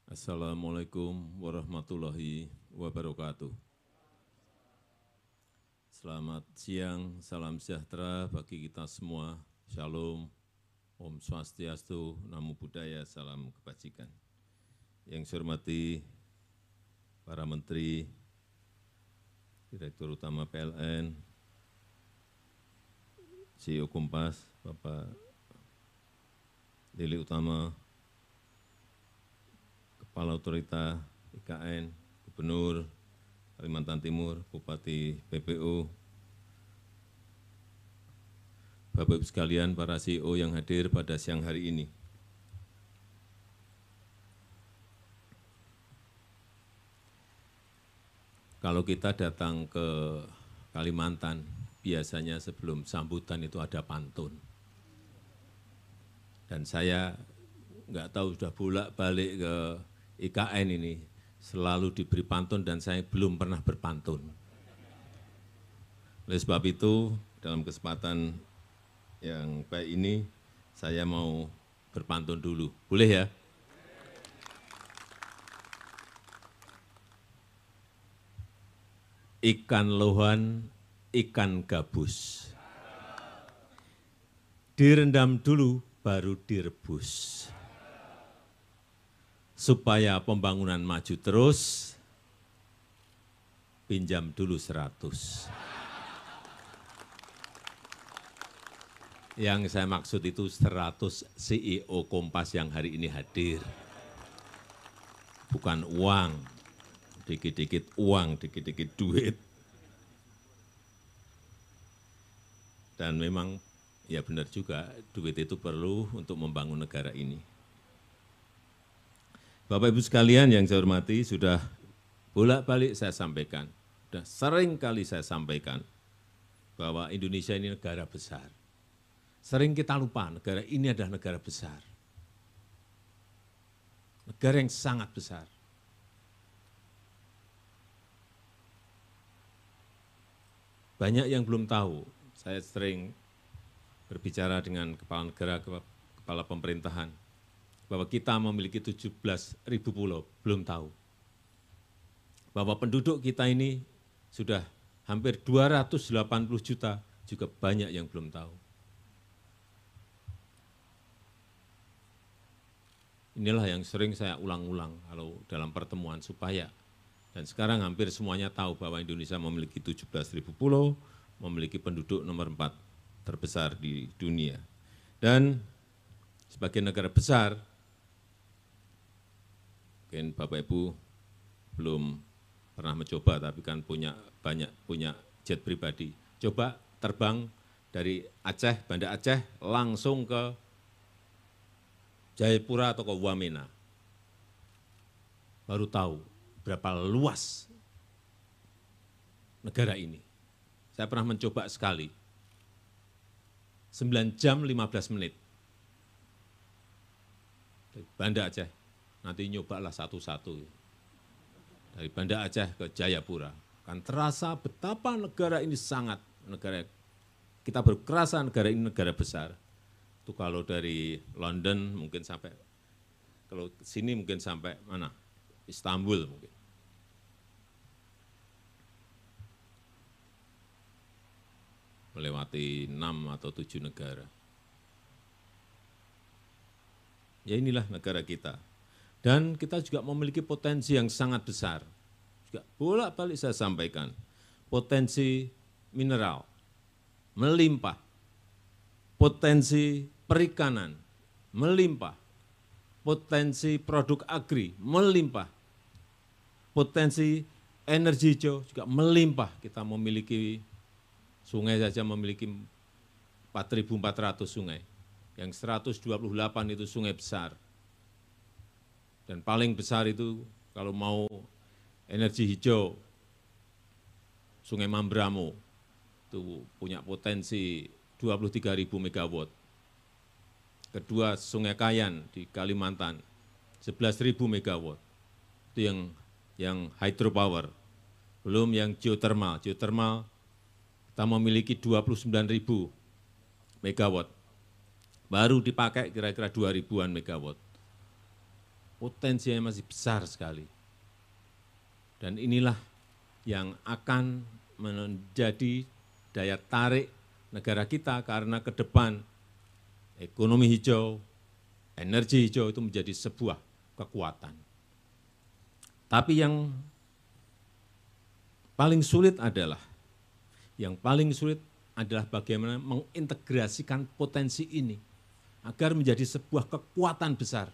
Assalamualaikum warahmatullahi wabarakatuh. Selamat siang, salam sejahtera bagi kita semua. Shalom, Om Swastiastu, Namo Buddhaya, salam kebajikan. Yang saya hormati para Menteri, Direktur Utama PLN, CEO Kompas, Bapak Lili Utama, Kepala Otorita IKN, Gubernur Kalimantan Timur, Bupati PPU, Bapak Ibu sekalian, para CEO yang hadir pada siang hari ini. Kalau kita datang ke Kalimantan, biasanya sebelum sambutan itu ada pantun. Dan saya nggak tahu sudah bolak-balik ke IKN ini, selalu diberi pantun dan saya belum pernah berpantun. Oleh sebab itu, dalam kesempatan yang baik ini, saya mau berpantun dulu. Boleh ya? Ikan lohan, ikan gabus. Direndam dulu, baru direbus. Supaya pembangunan maju terus, pinjam dulu 100. Yang saya maksud itu 100 CEO Kompas yang hari ini hadir. Bukan uang, dikit-dikit uang, dikit-dikit duit. Dan memang ya benar juga, duit itu perlu untuk membangun negara ini. Bapak Ibu sekalian yang saya hormati, sudah bolak-balik saya sampaikan, sudah sering kali saya sampaikan bahwa Indonesia ini negara besar. Sering kita lupa negara ini adalah negara besar. Negara yang sangat besar. Banyak yang belum tahu, saya sering berbicara dengan kepala negara, kepala pemerintahan, bahwa kita memiliki 17.000 pulau, belum tahu. Bahwa penduduk kita ini sudah hampir 280 juta, juga banyak yang belum tahu. Inilah yang sering saya ulang-ulang kalau dalam pertemuan supaya, dan sekarang hampir semuanya tahu bahwa Indonesia memiliki 17.000 pulau, memiliki penduduk nomor 4 terbesar di dunia. Dan sebagai negara besar, mungkin Bapak Ibu belum pernah mencoba, tapi kan punya jet pribadi. Coba terbang dari Aceh, Banda Aceh, langsung ke Jayapura atau ke Wamena. Baru tahu berapa luas negara ini. Saya pernah mencoba sekali, 9 jam 15 menit. Dari Banda Aceh, nanti nyobalah satu-satu. Dari Banda Aceh ke Jayapura. Kan terasa betapa negara ini sangat, kita berkerasa negara ini negara besar. Itu kalau dari London mungkin sampai, kalau sini mungkin sampai mana? Istanbul mungkin. Melewati 6 atau 7 negara. Ya inilah negara kita. Dan kita juga memiliki potensi yang sangat besar. Juga bolak-balik saya sampaikan, potensi mineral melimpah, potensi perikanan melimpah, potensi produk agri melimpah, potensi energi hijau juga melimpah. Kita memiliki sungai saja memiliki 4.400 sungai, yang 128 itu sungai besar. Dan paling besar itu kalau mau energi hijau, Sungai Mambramo, itu punya potensi 23.000 megawatt. Kedua, Sungai Kayan di Kalimantan, 11.000 megawatt. Itu yang hydropower. Belum yang geothermal. Geothermal kita memiliki 29.000 megawatt. Baru dipakai kira-kira 2.000-an megawatt. potensinya masih besar sekali. Dan inilah yang akan menjadi daya tarik negara kita karena ke depan ekonomi hijau, energi hijau itu menjadi sebuah kekuatan. Tapi yang paling sulit adalah bagaimana mengintegrasikan potensi ini agar menjadi sebuah kekuatan besar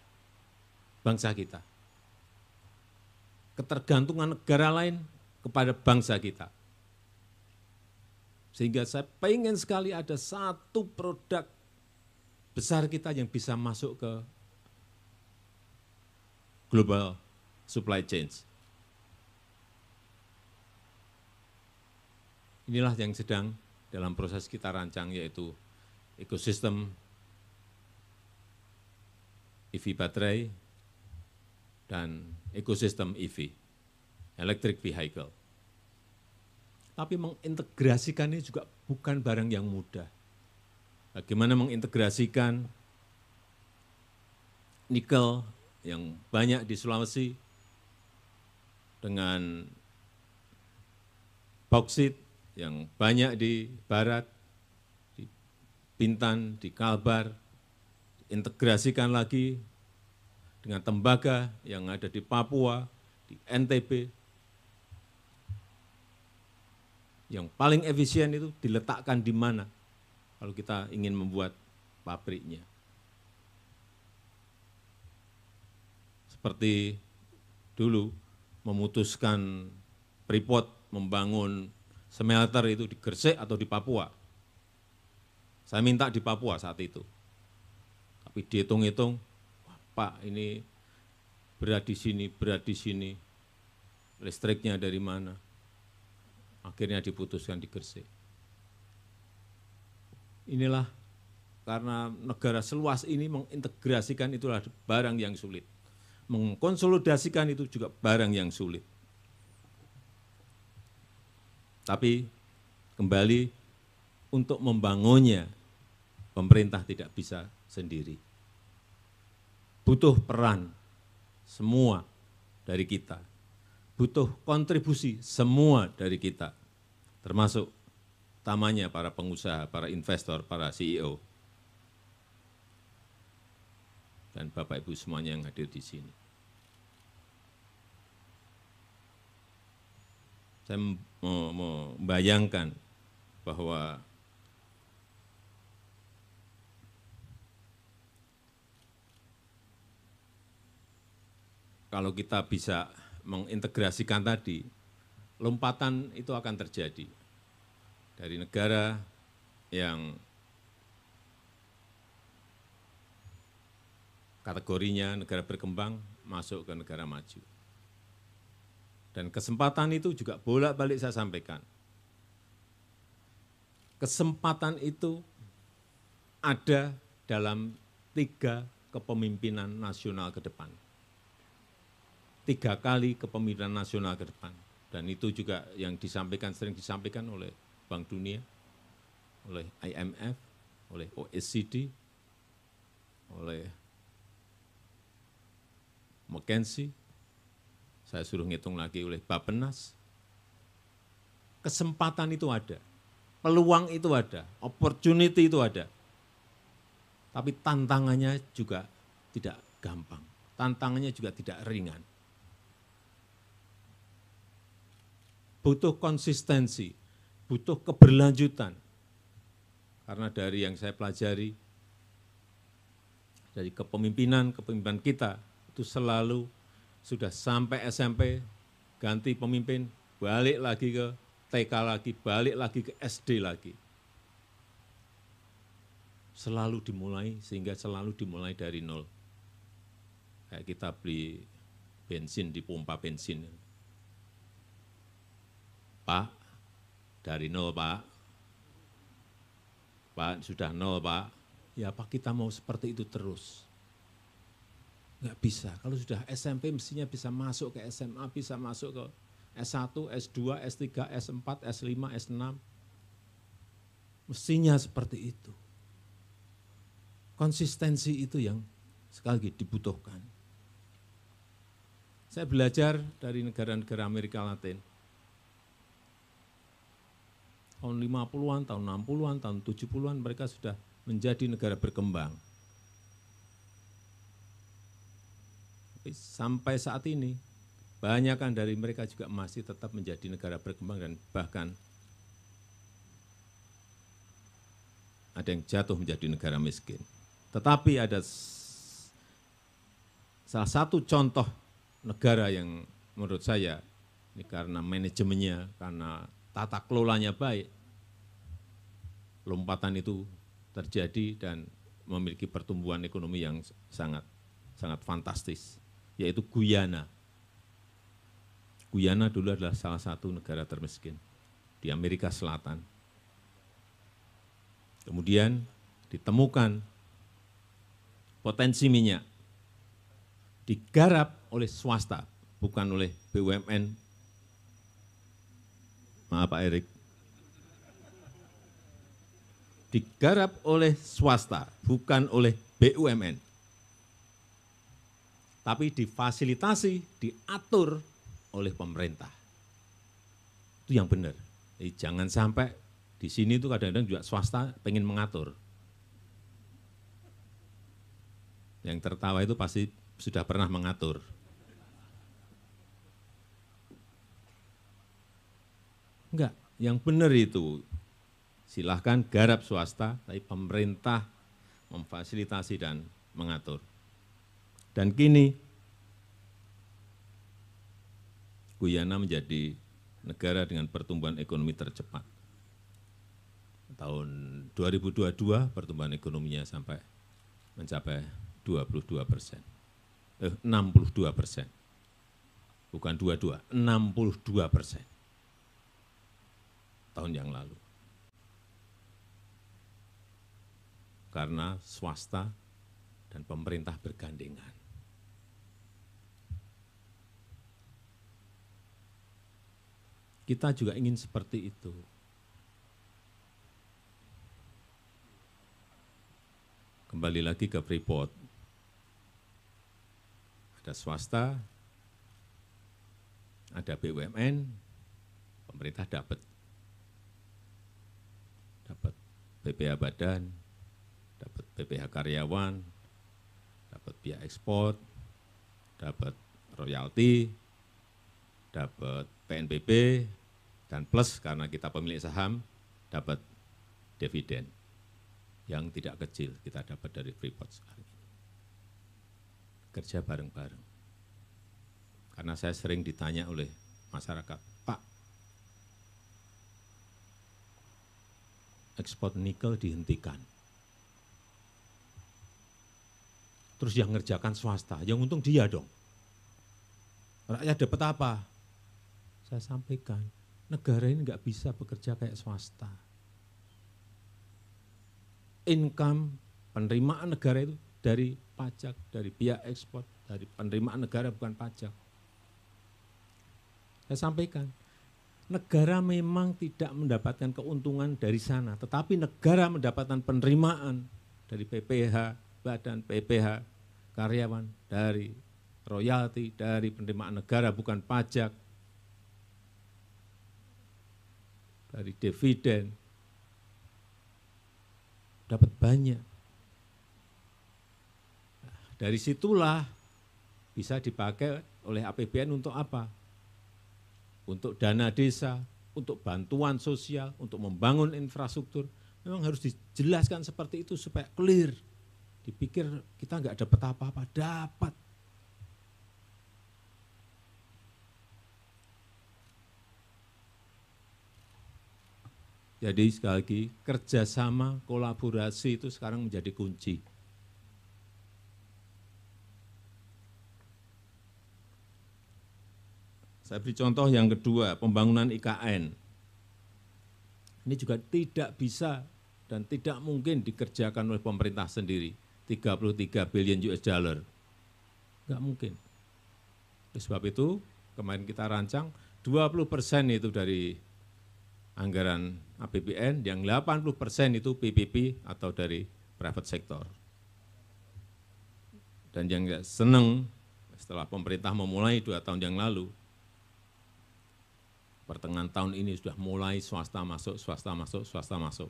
bangsa kita. Ketergantungan negara lain kepada bangsa kita. Sehingga saya pengen sekali ada satu produk besar kita yang bisa masuk ke global supply chains. Inilah yang sedang dalam proses kita rancang, yaitu ekosistem EV baterai dan ekosistem EV, electric vehicle. Tapi mengintegrasikan ini juga bukan barang yang mudah. Bagaimana mengintegrasikan nikel yang banyak di Sulawesi dengan bauksit yang banyak di barat, di Bintan, di Kalbar, integrasikan lagi dengan tembaga yang ada di Papua, di NTB. Yang paling efisien itu diletakkan di mana kalau kita ingin membuat pabriknya. Seperti dulu memutuskan Freeport membangun smelter itu di Gresik atau di Papua. Saya minta di Papua saat itu. Tapi dihitung-hitung, Pak ini berat di sini, listriknya dari mana? Akhirnya diputuskan di Gresik. Inilah karena negara seluas ini mengintegrasikan itulah barang yang sulit. Mengkonsolidasikan itu juga barang yang sulit. Tapi kembali untuk membangunnya, pemerintah tidak bisa sendiri. Butuh peran semua dari kita. Butuh kontribusi semua dari kita, termasuk utamanya para pengusaha, para investor, para CEO, dan Bapak Ibu semuanya yang hadir di sini. Saya membayangkan bahwa kalau kita bisa mengintegrasikan tadi, lompatan itu akan terjadi dari negara yang kategorinya negara berkembang masuk ke negara maju. Dan kesempatan itu juga bolak-balik saya sampaikan. Kesempatan itu ada dalam 3 kepemimpinan nasional ke depan. 3 kali kepemimpinan nasional ke depan. Dan itu juga yang sering disampaikan oleh Bank Dunia, oleh IMF, oleh OECD, oleh McKinsey, saya suruh ngitung lagi oleh Bappenas. Kesempatan itu ada, peluang itu ada, opportunity itu ada. Tapi tantangannya juga tidak gampang, tantangannya juga tidak ringan. Butuh konsistensi, butuh keberlanjutan. Karena dari yang saya pelajari, dari kepemimpinan kita, itu selalu sudah sampai SMP, ganti pemimpin, balik lagi ke TK lagi, balik lagi ke SD lagi. Selalu dimulai, sehingga selalu dimulai dari nol. Kayak kita beli bensin di pompa bensin. Pak, dari nol Pak. Pak, sudah nol Pak. Ya Pak, kita mau seperti itu terus. Enggak bisa, kalau sudah SMP mestinya bisa masuk ke SMA, bisa masuk ke S1, S2, S3, S4, S5, S6. Mestinya seperti itu. Konsistensi itu yang sekali lagi dibutuhkan. Saya belajar dari negara-negara Amerika Latin. Tahun 50-an, tahun 60-an, tahun 70-an mereka sudah menjadi negara berkembang. Tapi sampai saat ini, kebanyakan dari mereka juga masih tetap menjadi negara berkembang dan bahkan ada yang jatuh menjadi negara miskin. Tetapi ada salah satu contoh negara yang menurut saya, ini karena manajemennya, karena tata kelolanya baik, lompatan itu terjadi dan memiliki pertumbuhan ekonomi yang sangat fantastis, yaitu Guyana. Guyana dulu adalah salah satu negara termiskin di Amerika Selatan. Kemudian ditemukan potensi minyak, digarap oleh swasta, bukan oleh BUMN. Maaf Pak Erik. Digarap oleh swasta, bukan oleh BUMN. Tapi difasilitasi, diatur oleh pemerintah. Itu yang benar. Jadi jangan sampai di sini itu kadang-kadang juga swasta pengen mengatur. Yang tertawa itu pasti sudah pernah mengatur. Enggak, yang benar itu silahkan garap swasta, tapi pemerintah memfasilitasi dan mengatur. Dan kini Guyana menjadi negara dengan pertumbuhan ekonomi tercepat. Tahun 2022 pertumbuhan ekonominya sampai mencapai 62%. 62%. Bukan 22, 62%. Tahun yang lalu. Karena swasta dan pemerintah bergandengan. Kita juga ingin seperti itu. Kembali lagi ke Freeport. Ada swasta, ada BUMN, pemerintah dapat BPH badan, dapat BPH karyawan, dapat biaya ekspor, dapat royalti, dapat PNBP, dan plus karena kita pemilik saham, dapat dividen yang tidak kecil kita dapat dari Freeport sekarang ini. Kerja bareng-bareng. Karena saya sering ditanya oleh masyarakat, Pak, ekspor nikel dihentikan. Terus yang ngerjakan swasta, yang untung dia dong. Rakyat dapat apa? Saya sampaikan, negara ini nggak bisa bekerja kayak swasta. Income penerimaan negara itu dari pajak, dari biaya ekspor, dari penerimaan negara bukan pajak. Saya sampaikan, negara memang tidak mendapatkan keuntungan dari sana, tetapi negara mendapatkan penerimaan dari PPH, badan PPH, karyawan, dari royalti, dari penerimaan negara bukan pajak, dari dividen, dapat banyak. Nah, dari situlah bisa dipakai oleh APBN untuk apa? Untuk dana desa, untuk bantuan sosial, untuk membangun infrastruktur. Memang harus dijelaskan seperti itu supaya clear. Dipikir kita nggak dapat apa-apa, dapat. Jadi sekali lagi, kerjasama, kolaborasi itu sekarang menjadi kunci. Saya beri contoh yang kedua, pembangunan IKN. Ini juga tidak bisa dan tidak mungkin dikerjakan oleh pemerintah sendiri. 33 billion US dollar. Enggak mungkin. Oleh sebab itu, kemarin kita rancang 20% itu dari anggaran APBN, yang 80% itu PPP atau dari private sector. Dan yang senang setelah pemerintah memulai 2 tahun yang lalu, pertengahan tahun ini sudah mulai swasta masuk, swasta masuk, swasta masuk.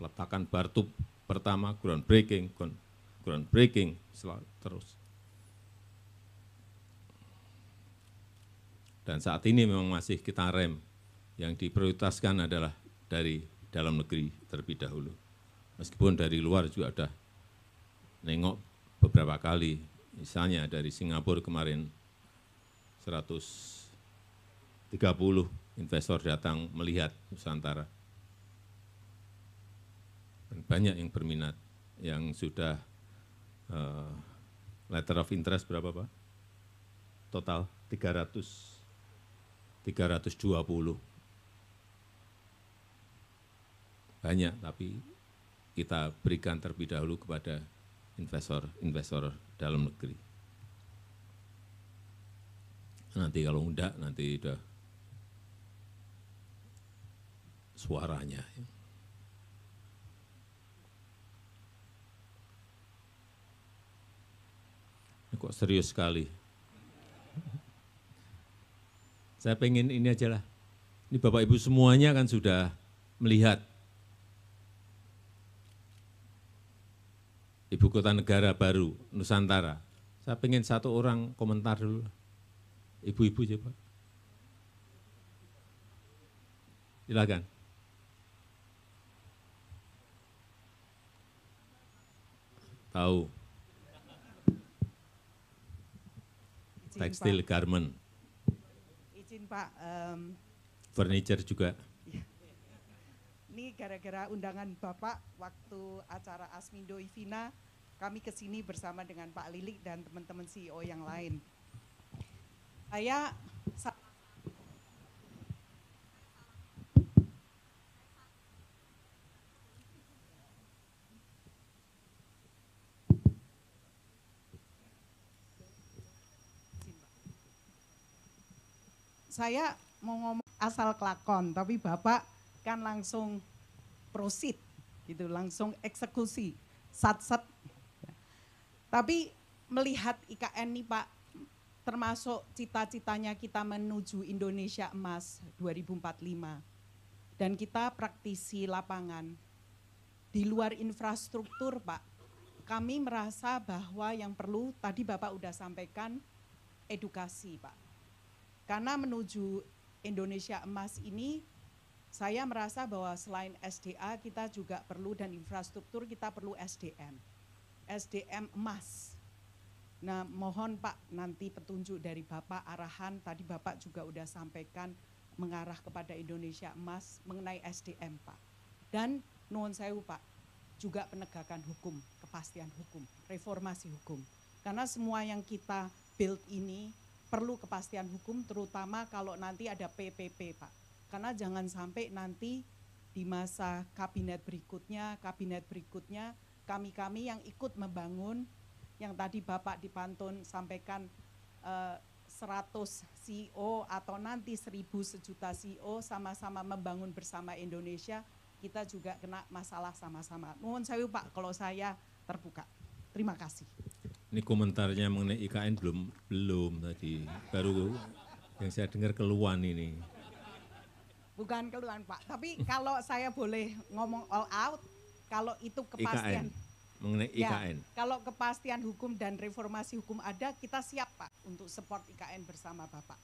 Letakkan batu pertama, groundbreaking, terus. Dan saat ini memang masih kita rem, yang diprioritaskan adalah dari dalam negeri terlebih dahulu. Meskipun dari luar juga ada nengok beberapa kali, misalnya dari Singapura kemarin 130 investor datang melihat Nusantara. Dan banyak yang berminat, yang sudah letter of interest berapa Pak? Total 320. Banyak, tapi kita berikan terlebih dahulu kepada investor dalam negeri. Nanti kalau enggak, nanti udah suaranya. Ini kok serius sekali. Saya pengen ini aja lah. Ini Bapak Ibu semuanya kan sudah melihat Ibu Kota Negara baru, Nusantara. Saya pengen satu orang komentar dulu. Ibu-ibu coba. Silakan. Tahu. Tekstil, garment. Izin Pak. Furniture juga. Ini gara-gara undangan Bapak waktu acara Asmindo Ivina, kami ke sini bersama dengan Pak Lilik dan teman-teman CEO yang lain. Saya mau ngomong asal kelakon, tapi Bapak kan langsung proceed, gitu, langsung eksekusi, sat-sat. Tapi melihat IKN nih Pak, termasuk cita-citanya kita menuju Indonesia Emas 2045, dan kita praktisi lapangan, di luar infrastruktur Pak, kami merasa bahwa yang perlu, tadi Bapak udah sampaikan, edukasi Pak. Karena menuju Indonesia Emas ini, saya merasa bahwa selain SDA kita juga perlu, dan infrastruktur kita perlu SDM emas. Nah mohon Pak nanti petunjuk dari Bapak, arahan, tadi Bapak juga udah sampaikan mengarah kepada Indonesia Emas mengenai SDM Pak. Dan nuwun sewu Pak, juga penegakan hukum, kepastian hukum, reformasi hukum. Karena semua yang kita build ini perlu kepastian hukum, terutama kalau nanti ada PPP Pak. Karena jangan sampai nanti di masa kabinet berikutnya, kami yang ikut membangun, yang tadi Bapak di Pantun sampaikan 100 CEO atau nanti 1000 sejuta CEO sama-sama membangun bersama Indonesia, kita juga kena masalah sama-sama. Nuwun sewu Pak kalau saya terbuka. Terima kasih. Ini komentarnya mengenai IKN belum tadi, baru yang saya dengar keluhan ini. Bukan keluhan Pak, tapi kalau saya boleh ngomong all out, kalau itu kepastian. IKN, mengenai IKN. Ya, kalau kepastian hukum dan reformasi hukum ada, kita siap Pak untuk support IKN bersama Bapak.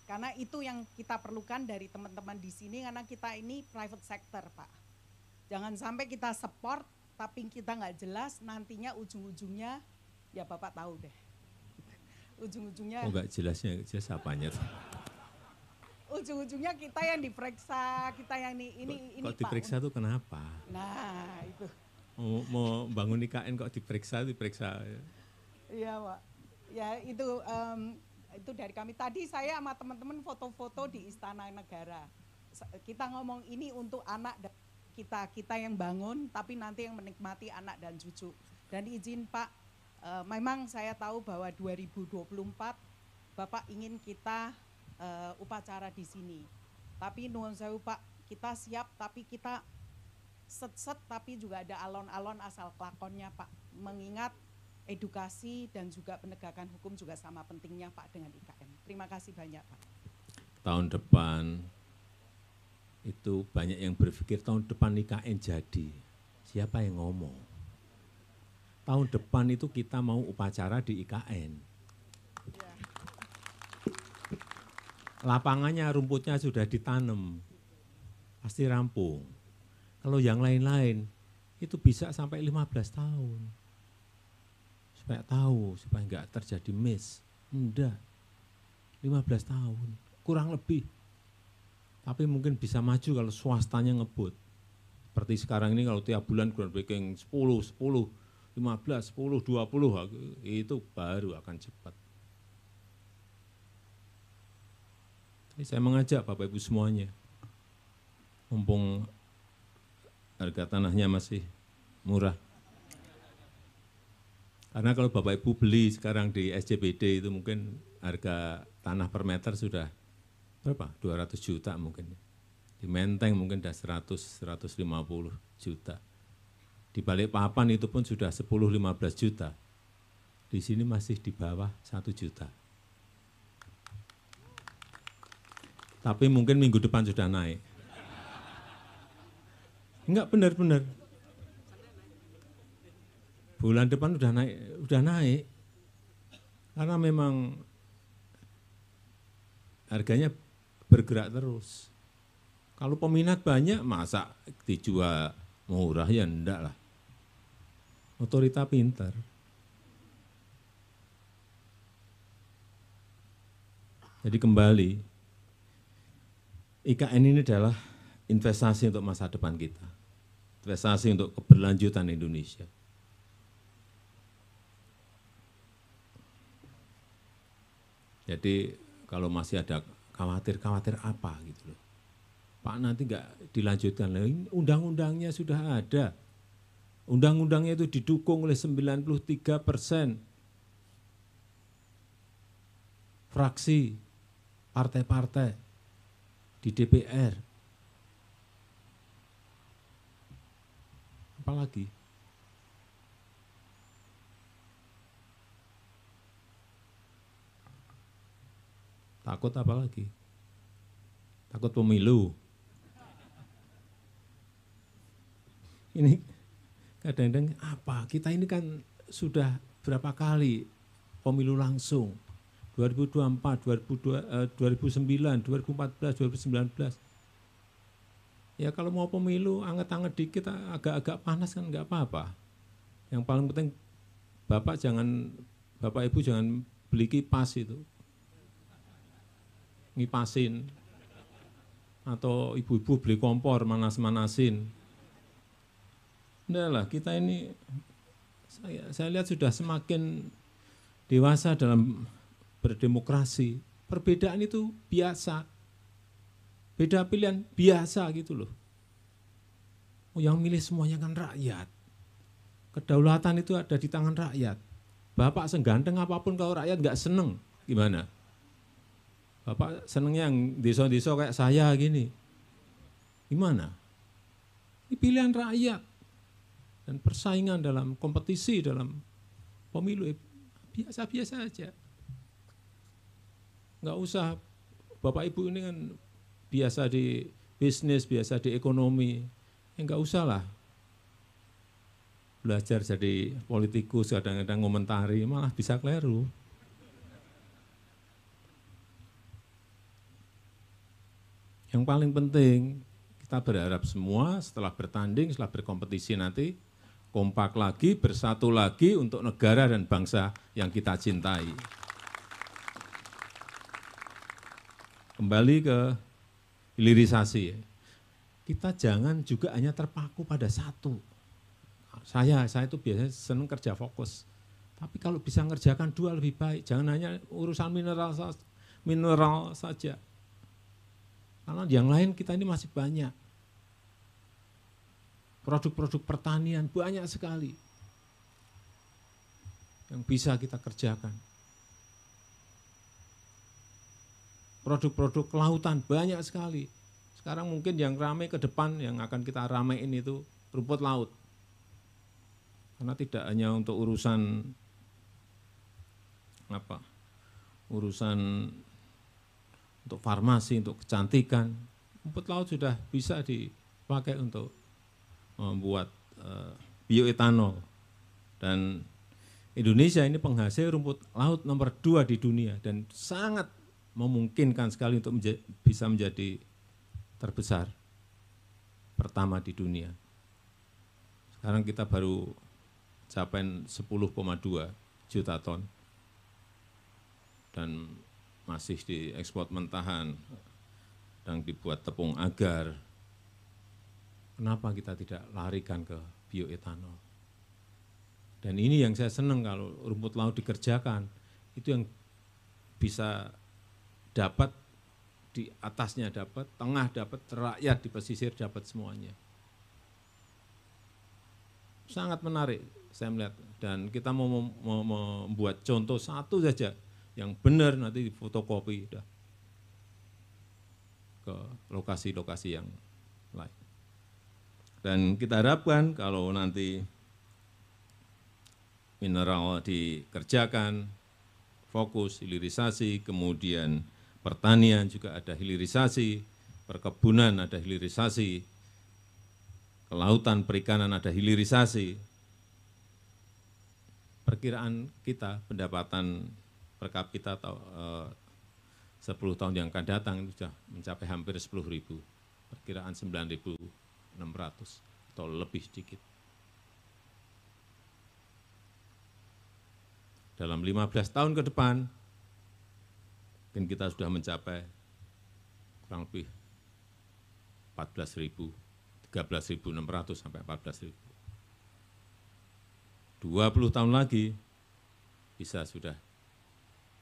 Karena itu yang kita perlukan dari teman-teman di sini, karena kita ini private sector Pak. Jangan sampai kita support, tapi kita nggak jelas, nantinya ujung-ujungnya, ya Bapak tahu deh. Ujung-ujungnya. Oh nggak jelasnya, jelas apanya? Ujung-ujungnya kita yang diperiksa, kita yang ini kok Pak. Diperiksa tuh kenapa? Nah itu. Mau bangun IKN kok diperiksa. Iya Pak. Ya itu dari kami. Tadi saya sama teman-teman foto-foto di Istana Negara. Kita ngomong ini untuk anak dan kita yang bangun, tapi nanti yang menikmati anak dan cucu. Dan izin Pak, memang saya tahu bahwa 2024 Bapak ingin kita upacara di sini. Tapi nuwun sewu Pak, kita siap, tapi kita set tapi juga ada alon-alon asal kelakonnya Pak. Mengingat edukasi dan juga penegakan hukum juga sama pentingnya Pak dengan IKN. Terima kasih banyak Pak. Tahun depan itu banyak yang berpikir tahun depan IKN jadi. Siapa yang ngomong? Tahun depan itu kita mau upacara di IKN. Lapangannya, rumputnya sudah ditanam, pasti rampung. Kalau yang lain-lain, itu bisa sampai 15 tahun. Supaya tahu, supaya enggak terjadi miss. Enggak, 15 tahun, kurang lebih. Tapi mungkin bisa maju kalau swastanya ngebut. Seperti sekarang ini kalau tiap bulan groundbreaking 10, 15, 10, 20, itu baru akan cepat. Jadi saya mengajak Bapak Ibu semuanya, mumpung harga tanahnya masih murah. Karena kalau Bapak Ibu beli sekarang di SCBD itu mungkin harga tanah per meter sudah berapa? 200 juta mungkin. Di Menteng mungkin sudah 100, 150 juta. Di Balikpapan itu pun sudah 10-15 juta. Di sini masih di bawah 1 juta. Tapi mungkin minggu depan sudah naik. Enggak, benar-benar. Bulan depan udah naik. Karena memang harganya bergerak terus. Kalau peminat banyak, masa dijual murah? Ya enggak lah. Otorita pintar. Jadi kembali, IKN ini adalah investasi untuk masa depan kita. Investasi untuk keberlanjutan Indonesia. Jadi kalau masih ada khawatir apa gitu loh. Pak nanti enggak dilanjutkan, undang-undangnya sudah ada. Undang-undangnya itu didukung oleh 93% fraksi partai-partai di DPR. Apalagi? Takut apa lagi? Takut pemilu. Ini kadang-kadang apa? Kita ini kan sudah berapa kali pemilu langsung. 2024, 2009, 2014, 2019. Ya kalau mau pemilu anget-anget dikit, agak-agak panas kan enggak apa-apa. Yang paling penting Bapak Ibu jangan beli kipas itu. Ngipasin. Atau ibu-ibu beli kompor, manas-manasin. Enggak lah, kita ini, saya lihat sudah semakin dewasa dalam berdemokrasi. Perbedaan itu biasa. Beda pilihan biasa gitu loh. Oh, yang milih semuanya kan rakyat. Kedaulatan itu ada di tangan rakyat. Bapak seganteng apapun kalau rakyat nggak seneng, gimana? Bapak senengnya yang deso-deso kayak saya gini. Gimana? Ini pilihan rakyat. Dan persaingan dalam kompetisi, dalam pemilu, biasa-biasa aja. Nggak usah, Bapak Ibu ini kan biasa di bisnis, biasa di ekonomi. Nggak usah lah belajar jadi politikus, kadang-kadang ngomentari, malah bisa keliru. Yang paling penting, kita berharap semua setelah bertanding, setelah berkompetisi nanti, kompak lagi, bersatu lagi untuk negara dan bangsa yang kita cintai. Kembali ke hilirisasi. Kita jangan juga hanya terpaku pada satu. Saya itu biasanya senang kerja fokus. Tapi kalau bisa ngerjakan dua lebih baik. Jangan hanya urusan mineral saja. Karena yang lain kita ini masih banyak. Produk-produk pertanian banyak sekali yang bisa kita kerjakan. Produk-produk kelautan banyak sekali. Sekarang mungkin yang ramai ke depan yang akan kita ramein itu rumput laut. Karena tidak hanya untuk urusan urusan untuk farmasi, untuk kecantikan, rumput laut sudah bisa dipakai untuk membuat bioetanol. Dan Indonesia ini penghasil rumput laut nomor 2 di dunia dan sangat memungkinkan sekali untuk bisa menjadi terbesar pertama di dunia. Sekarang kita baru capai 10,2 juta ton dan masih diekspor mentahan dan dibuat tepung agar. Kenapa kita tidak larikan ke bioetanol? Dan ini yang saya senang kalau rumput laut dikerjakan, itu yang bisa dapat di atasnya dapat, tengah dapat, rakyat di pesisir dapat semuanya. Sangat menarik saya melihat, dan kita mau membuat contoh satu saja yang benar, nanti difotokopi udah ke lokasi-lokasi yang lain. Dan kita harapkan kalau nanti mineral dikerjakan, fokus, hilirisasi, kemudian pertanian juga ada hilirisasi, perkebunan ada hilirisasi, kelautan perikanan ada hilirisasi. Perkiraan kita pendapatan per kapita 10 tahun yang akan datang itu sudah mencapai hampir 10.000, perkiraan 9.600 atau lebih sedikit. Dalam 15 tahun ke depan, mungkin kita sudah mencapai kurang lebih 14.000, 13.600 sampai 14.000. 20 tahun lagi bisa sudah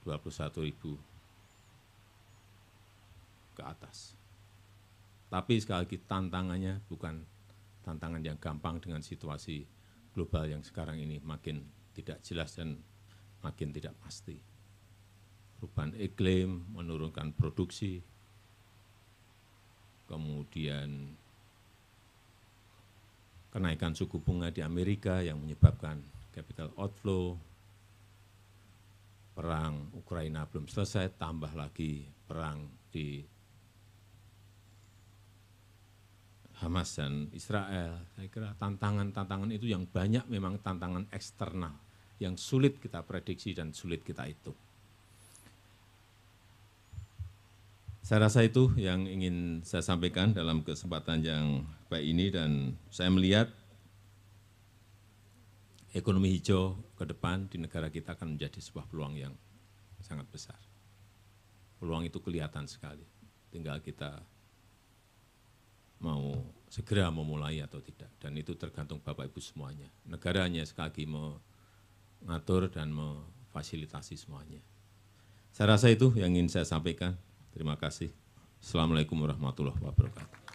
21.000 ke atas. Tapi sekali lagi tantangannya bukan tantangan yang gampang dengan situasi global yang sekarang ini makin tidak jelas dan makin tidak pasti. Perubahan iklim, menurunkan produksi, kemudian kenaikan suku bunga di Amerika yang menyebabkan capital outflow, perang Ukraina belum selesai, tambah lagi perang di Hamas dan Israel. Saya kira tantangan-tantangan itu yang banyak memang tantangan eksternal yang sulit kita prediksi dan sulit kita hitung. Saya rasa itu yang ingin saya sampaikan dalam kesempatan yang baik ini, dan saya melihat ekonomi hijau ke depan di negara kita akan menjadi sebuah peluang yang sangat besar. Peluang itu kelihatan sekali, tinggal kita mau segera memulai atau tidak, dan itu tergantung Bapak Ibu semuanya. Negaranya sekali lagi mengatur dan memfasilitasi semuanya. Saya rasa itu yang ingin saya sampaikan. Terima kasih. Assalamualaikum warahmatullahi wabarakatuh.